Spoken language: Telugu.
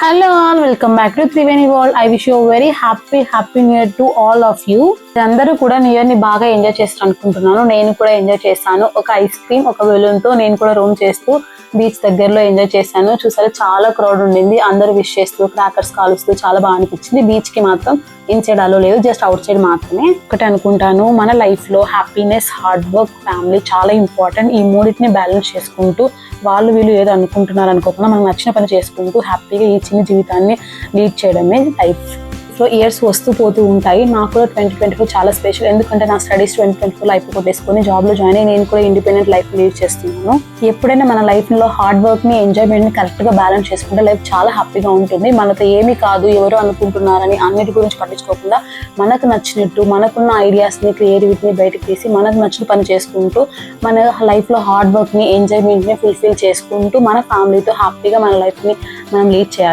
Hello all, welcome back to Triveni World. I wish you a very happy new year to all of you. అందరూ కూడా న్యూ ఇయర్ ని బాగా ఎంజాయ్ చేస్తారు అనుకుంటున్నాను. నేను కూడా ఎంజాయ్ చేశాను. ఒక ఐస్ క్రీమ్ ఒక బెలూన్ తో నేను కూడా రోమ్ చేస్తూ బీచ్ దగ్గరలో ఎంజాయ్ చేశాను. చూసారా చాలా క్రౌడ్ ఉండింది. అందరూ విష్ చేస్తూ క్రాకర్స్ కాలుస్తూ చాలా బాగా అనిపించింది. బీచ్ కి మాత్రం ఇన్సైడ్ అలో లేదు, జస్ట్ అవుట్ సైడ్ మాత్రమే. ఒకటి అనుకుంటాను, మన లైఫ్ లో హ్యాపీనెస్, హార్డ్ వర్క్, ఫ్యామిలీ చాలా ఇంపార్టెంట్. ఈ మూడింటిని బ్యాలెన్స్ చేసుకుంటూ వాళ్ళు వీళ్ళు ఏదో అనుకుంటున్నారు అనుకోకుండా మనం నచ్చిన పని చేసుకుంటూ హ్యాపీగా ఈ చిన్న జీవితాన్ని లీడ్ చేయడమే లైఫ్. సో ఇయర్స్ వస్తూ పోతూ ఉంటాయి. నాకు కూడా 2024 చాలా స్పెషల్. ఎందుకంటే నా స్టడీస్ 2024 అయిపోగొట్టేసుకొని జాబ్లో జాయిన్ అయ్యి నేను కూడా ఇండిపెండెంట్ లైఫ్ లీడ్ చేస్తున్నాను. ఎప్పుడైనా మన లైఫ్లో హార్డ్ వర్క్ని, ఎంజాయ్మెంట్ని కరెక్ట్గా బ్యాలెన్స్ చేసుకుంటే లైఫ్ చాలా హ్యాపీగా ఉంటుంది. మనతో ఏమీ కాదు, ఎవరో అనుకుంటున్నారని అన్నిటి గురించి పట్టించుకోకుండా మనకు నచ్చినట్టు మనకున్న ఐడియాస్ని, క్రియేటివిటీని బయటకు తీసి మనకు నచ్చిన పని చేసుకుంటూ మన లైఫ్లో హార్డ్ వర్క్ని, ఎంజాయ్మెంట్ని ఫుల్ఫిల్ చేసుకుంటూ మన ఫ్యామిలీతో హ్యాపీగా మన లైఫ్ని మనం లీడ్ చేయాలి.